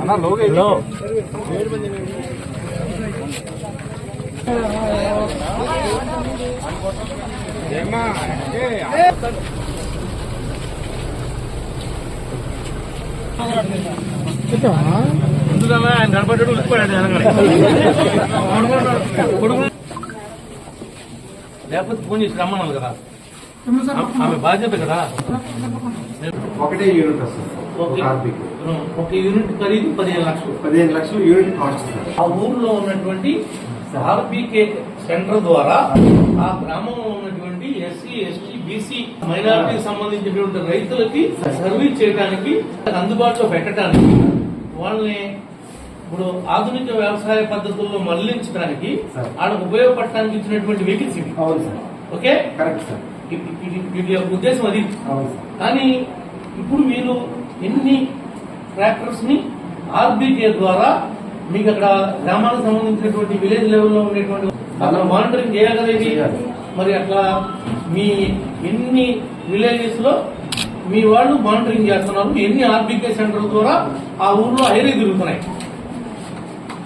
అన్నా లోగే లో ఏమా ఆయన కనపడ్డాడు ఉలిసిపోయాడు లేకపోతే ఫోన్ చేసి రమ్మన్నాను కదా ఆమె బాధ్యత కదా. ఒకటే యూనిట్ వస్తుంది ఒక యూనిట్ ఖరీదు 15 లక్షలు. 15 లక్షలు యూనిట్ కాస్ట్. ఆ ఊర్లో ఉన్నటువంటి ఆర్బీకే సెంటర్ ద్వారా ఆ గ్రామంలో ఉన్నటువంటి ఎస్సీ ఎస్టీ బీసీ మైనారిటీకి సంబంధించినటువంటి రైతులకి సర్వీస్ చేయడానికి అందుబాటులో పెట్టడానికి వాళ్ళని ఇప్పుడు ఆధునిక వ్యవసాయ పద్ధతుల్లో మళ్లించడానికి వాళ్ళకు ఉపయోగపడటానికి ఇచ్చినటువంటి వెహికల్స్ ఇవి. Okay, correct sir. ఇది ఉద్దేశం అది. కానీ ఇప్పుడు మీరు ఎన్ని ట్రాక్టర్స్ ని ఆర్బీకే ద్వారా మీకు అక్కడ గ్రామాలకు సంబంధించినటువంటి విలేజ్ లెవెల్లో ఉండేటువంటి అక్కడ మానిటరింగ్ చేయగలిగి మరి అట్లా మీ ఎన్ని విలేజెస్ లో మీ వాళ్ళు మానిటరింగ్ చేస్తున్నారు, ఎన్ని ఆర్బీకే సెంటర్ ద్వారా ఆ ఊర్లో ఐరీ తిరుగుతున్నాయి.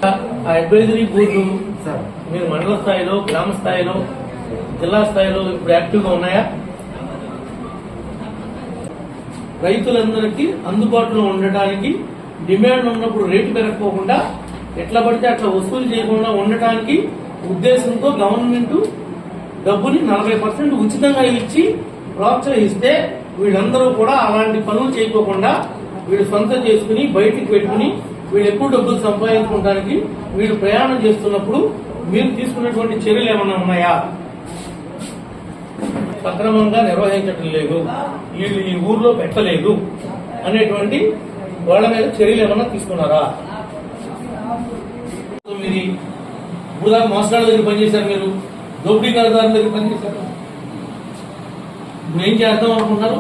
ఆ అడ్వైజరీ బోర్డు మీరు మండల స్థాయిలో, గ్రామ స్థాయిలో, జిల్లా స్థాయిలో ఇప్పుడు యాక్టివ్ గా ఉన్నాయా? రైతులందరికీ అందుబాటులో ఉండటానికి, డిమాండ్ ఉన్నప్పుడు రేటు పెరగకోకుండా ఎట్లా పడితే అట్లా వసూలు చేయకుండా ఉండటానికి ఉద్దేశంతో గవర్నమెంట్ డబ్బుని 40% ఉచితంగా ఇచ్చి ప్రోత్సహిస్తే వీళ్ళందరూ కూడా అలాంటి పనులు చేయకోకుండా వీళ్ళు సొంతం చేసుకుని బయటికి పెట్టుకుని వీళ్ళు ఎక్కువ డబ్బులు సంపాదించుకోవడానికి వీళ్ళు ప్రయాణం చేస్తున్నప్పుడు మీరు తీసుకున్నటువంటి చర్యలు ఏమన్నా ఉన్నాయా? సక్రమంగా నిర్వహించడం లేదు, వీళ్ళు ఈ ఊర్లో పెట్టలేదు అనేటువంటి వాళ్ళ మీద చర్యలు ఏమన్నా తీసుకున్నారా? మీరు ఇప్పుడు మోసగాళ్ళ దగ్గర పనిచేశారు, మీరు దోపిడీదారుల దగ్గర పనిచేశారు. ఇప్పుడు ఏం చేద్దాం అనుకుంటున్నారు?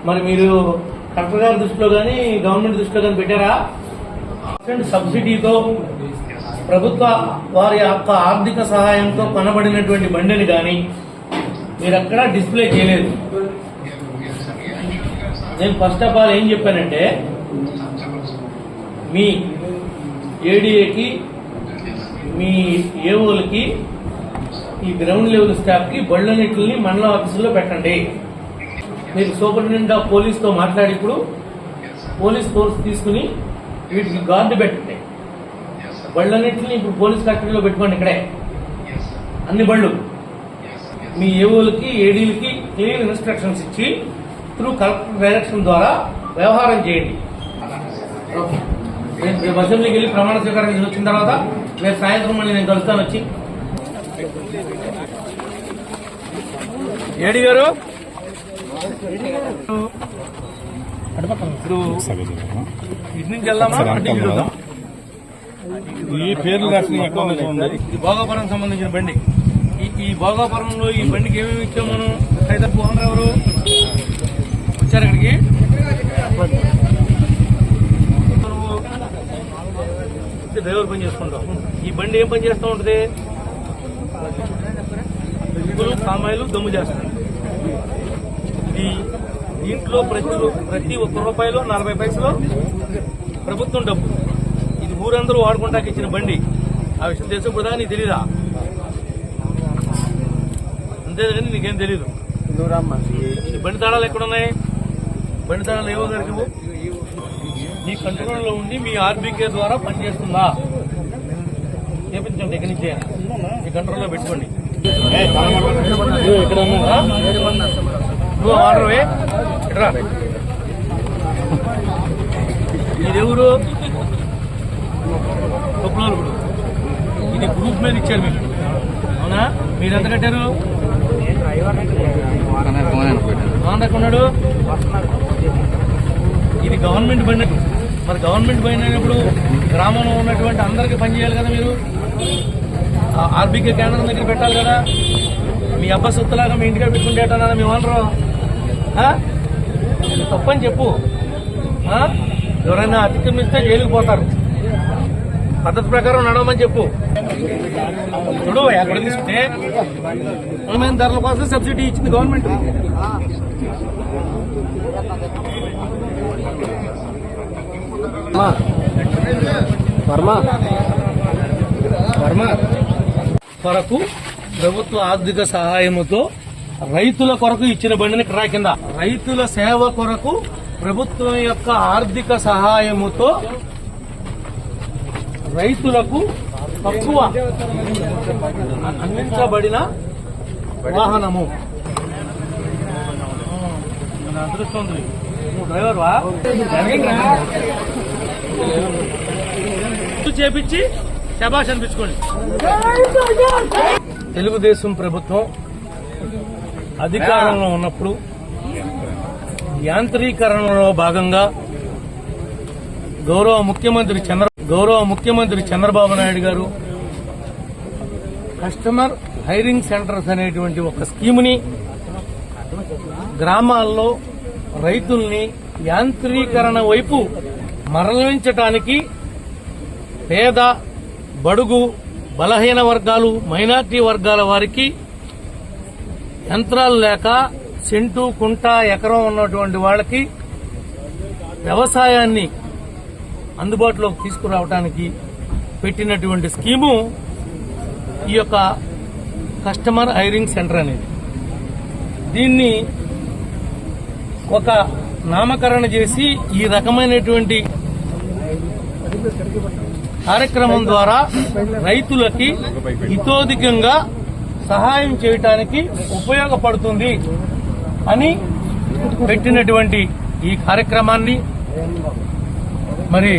మరి మీరు కలెక్టర్ గారి దృష్టిలో కానీ గవర్నమెంట్ దృష్టిలో కానీ పెట్టారా? సబ్సిడీతో ప్రభుత్వ వారి యొక్క ఆర్థిక సహాయంతో కొనబడినటువంటి బండిని కానీ మీరు ఎక్కడా డిస్ప్లే చేయలేదు. నేను ఫస్ట్ ఆఫ్ ఆల్ ఏం చెప్పానంటే, మీ ఏడీఏకి, మీ ఏఓలకి, ఈ గ్రౌండ్ లెవెల్ స్టాఫ్ కి బళ్ళన్నింటిని మండల ఆఫీసుల్లో పెట్టండి. మీరు సూపరింటెండెంట్ ఆఫ్ పోలీస్తో మాట్లాడి ఇప్పుడు పోలీస్ ఫోర్స్ తీసుకుని వీటికి గార్డు పెట్టండి. బళ్ళన్నింటినీ ఇప్పుడు పోలీస్ కస్టడీలో పెట్టుకోండి. ఇక్కడే అన్ని బళ్ళు మీ ఏఓలకి, ఏడీలకి క్లియర్ ఇన్స్ట్రక్షన్స్ ఇచ్చి త్రూ కలెక్టర్ డైరెక్షన్ ద్వారా వ్యవహారం చేయండి. రేపు అసెంబ్లీకి వెళ్ళి ప్రమాణ స్వీకారం వచ్చిన తర్వాత రేపు సాయంత్రం మళ్ళీ నేను కలుస్తాను వచ్చి. ఏడీ గారు ఇప్పుడు ఇటు నుంచి వెళ్దామా? ఈ పేర్లు ఇది భోగాపురం సంబంధించిన బండి. ఈ భోగాపురంలో ఈ బండికి ఏమేమి ఇచ్చాం మనం? హైదరాబాద్ ఓనర్ ఎవరు వచ్చారు ఇక్కడికి? డ్రైవర్ పని చేసుకుంటాం. ఈ బండి ఏం పని చేస్తూ ఉంటుంది? ఉప్పులు, పామాయిలు దమ్ము చేస్తుంది. దీంట్లో ప్రతి ₹1 40 పైసలు ప్రభుత్వం డబ్బు. ఇది ఊరందరూ వాడుకుంటాకి ఇచ్చిన బండి. ఆ విషయం తెలిసి ఇప్పుడు దాకా నీకు తెలీదా? అంతేగాని నీకేం తెలీదు. ఈ బండి తాళాలు ఎక్కడున్నాయి? బండి తాళాలు ఏవో గారికి మీ కంట్రోల్లో ఉండి మీ ఆర్బీకే ద్వారా పనిచేస్తుందా చేపించండి. ఇక్కడి నుంచే మీ కంట్రోల్లో పెట్టుకోండి. నువ్వు ఆర్డర్ ఎట్రా? ఇదెవరు? తొక్కులోళ్ళు. ఇది గ్రూప్ మీద ఇచ్చారు మీకు, అవునా? మీరు ఎంత కట్టారు? ఉన్నాడు. ఇది గవర్నమెంట్ బండి. మరి గవర్నమెంట్ బండి అయినప్పుడు గ్రామంలో ఉన్నటువంటి అందరికీ పనిచేయాలి కదా. మీరు ఆర్బీకే కేంద్రం దగ్గర పెట్టాలి కదా. మీ అబ్బా సొత్తులాగా మీ ఇంటికి పెట్టుకుంటేటన్నా మీ ఓనరు తప్పని చెప్పు. ఎవరైనా అతిక్రమిస్తే జైలుకు పోతారు. పద్ధతి ప్రకారం నడవమని చెప్పు. చూడు ఎక్కడ తీసుకుంటే అమ్మైన ధరల కోసం సబ్సిడీ ఇచ్చింది గవర్నమెంట్. కొరకు ప్రభుత్వ ఆర్థిక సహాయముతో రైతుల కొరకు ఇచ్చిన బండిని క్రా కింద రైతుల సేవ కొరకు ప్రభుత్వం యొక్క ఆర్థిక సహాయముతో రైతులకు తక్కువ అందించబడిన వాహనము. అదృష్టం డ్రైవర్ వా చేపించి శభాష్ అనిపించుకోండి. తెలుగుదేశం ప్రభుత్వం అధికారంలో ఉన్నప్పుడు యాంత్రీకరణలో భాగంగా గౌరవ ముఖ్యమంత్రి చంద్రబాబు నాయుడు గారు కస్టమర్ హైరింగ్ సెంటర్స్ అనేటువంటి ఒక స్కీముని గ్రామాల్లో రైతుల్ని యాంత్రీకరణ వైపు మరలించటానికి పేద బడుగు బలహీన వర్గాలు మైనార్టీ వర్గాల వారికి యంత్రాలు లేక సెంటు కుంట ఎకరం ఉన్నటువంటి వాళ్ళకి వ్యవసాయాన్ని అందుబాటులోకి తీసుకురావడానికి పెట్టినటువంటి స్కీము ఈ యొక్క కస్టమర్ హైరింగ్ సెంటర్ అనేది. దీన్ని ఒక నామకరణ చేసి ఈ రకమైనటువంటి కార్యక్రమం ద్వారా రైతులకి హితోధికంగా సహాయం చేయటానికి ఉపయోగపడుతుంది అని పెట్టినటువంటి ఈ కార్యక్రమాన్ని మరి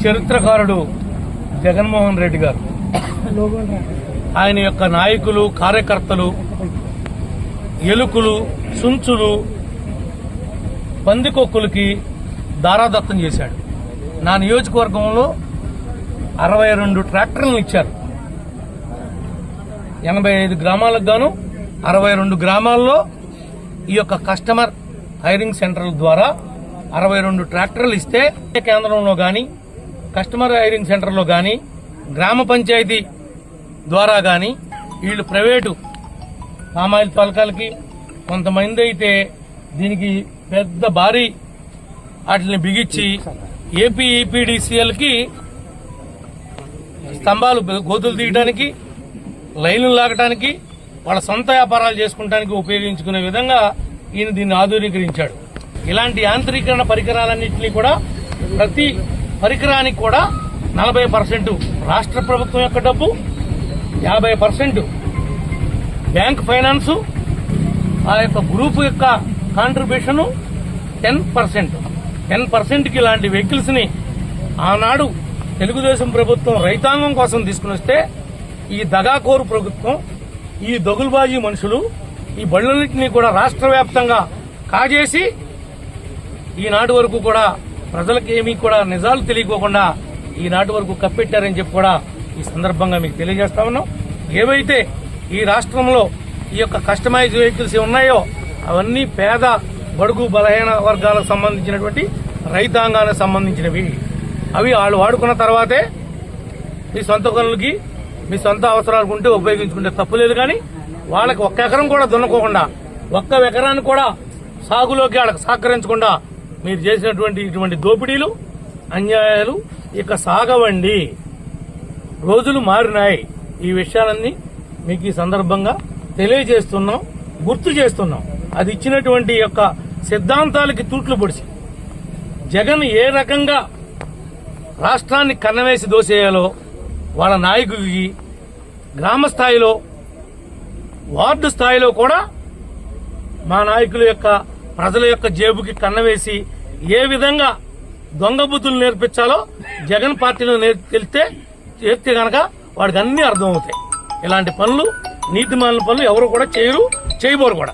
చరిత్రకారుడు జగన్మోహన్ రెడ్డి గారు ఆయన యొక్క నాయకులు కార్యకర్తలు ఎలుకలు సుంచులు పందికొక్కులకి దారాదత్తం చేశాడు. నా నియోజకవర్గంలో 62 ట్రాక్టర్లను ఇచ్చారు. 85 గ్రామాలకు గాను 62 గ్రామాల్లో ఈ యొక్క కస్టమర్ హైరింగ్ సెంటర్ల ద్వారా 62 ట్రాక్టర్లు ఇస్తే కేంద్రంలో గాని కస్టమర్ హైరింగ్ సెంటర్లో గాని గ్రామ పంచాయతీ ద్వారా గాని వీళ్ళు ప్రైవేటు పామాయిల్ పలకాలకి కొంతమంది అయితే దీనికి పెద్ద భారీ వాటిని బిగించి ఏపీ ఈపీడీసీఎల్కి స్తంభాలు గోతులు తీయడానికి లైన్లు లాగటానికి వాళ్ళ సొంత వ్యాపారాలు చేసుకుంటానికి ఉపయోగించుకునే విధంగా ఈయన దీన్ని ఆధునీకరించాడు. ఇలాంటి యాంత్రీకరణ పరికరాలన్నింటినీ కూడా ప్రతి పరికరానికి కూడా 40% రాష్ట్ర ప్రభుత్వం యొక్క డబ్బు, 50% బ్యాంక్ ఫైనాన్సు, ఆ యొక్క గ్రూప్ యొక్క కాంట్రిబ్యూషన్ 10%కి ఇలాంటి వెహికల్స్ ని ఆనాడు తెలుగుదేశం ప్రభుత్వం రైతాంగం కోసం తీసుకుని వస్తే ఈ దగాకోరు ప్రభుత్వం, ఈ దొగుల్బాజీ మనుషులు ఈ బళ్ళన్నింటినీ కూడా రాష్ట్ర వ్యాప్తంగా కాజేసి ఈనాటి వరకు కూడా ప్రజలకు ఏమీ కూడా నిజాలు తెలియకోకుండా ఈనాటి వరకు కప్పెట్టారని చెప్పి కూడా ఈ సందర్భంగా మీకు తెలియజేస్తా ఉన్నాం. ఏవైతే ఈ రాష్ట్రంలో ఈ యొక్క కస్టమైజ్ వెహికల్స్ ఉన్నాయో అవన్నీ పేద బడుగు బలహీన వర్గాలకు సంబంధించినటువంటి రైతాంగానికి సంబంధించినవి. అవి వాళ్ళు వాడుకున్న తర్వాతే మీ సొంత పనులకి మీ సొంత అవసరాలకు ఉంటే ఉపయోగించుకుంటే తప్పులేదు. కానీ వాళ్ళకి ఒక్క ఎకరం కూడా దున్నకోకుండా, ఒక్క ఎకరాన్ని కూడా సాగులోకి వాళ్ళకి సహకరించకుండా మీరు చేసినటువంటి ఇటువంటి దోపిడీలు అన్యాయాలు ఇక సాగవండి. రోజులు మారినాయి. ఈ విషయాలన్నీ మీకు ఈ సందర్భంగా తెలియజేస్తున్నాం, గుర్తు చేస్తున్నాం. అది ఇచ్చినటువంటి యొక్క సిద్ధాంతాలకి తూట్లు పొడిచి జగన్ ఏ రకంగా రాష్ట్రాన్ని కన్నవేసి దోసేయాలో వాళ్ళ నాయకుడికి గ్రామ స్థాయిలో వార్డు స్థాయిలో కూడా మా నాయకుల యొక్క ప్రజల యొక్క జేబుకి కన్నవేసి ఏ విధంగా దొంగ బుద్ధులు నేర్పించాలో జగన్ పార్టీలో చేస్తే గనక వాడికి అన్ని అర్థమవుతాయి. ఇలాంటి పనులు నీతిమాలిన పనులు ఎవరు కూడా చేయరు, చేయబోరు కూడా.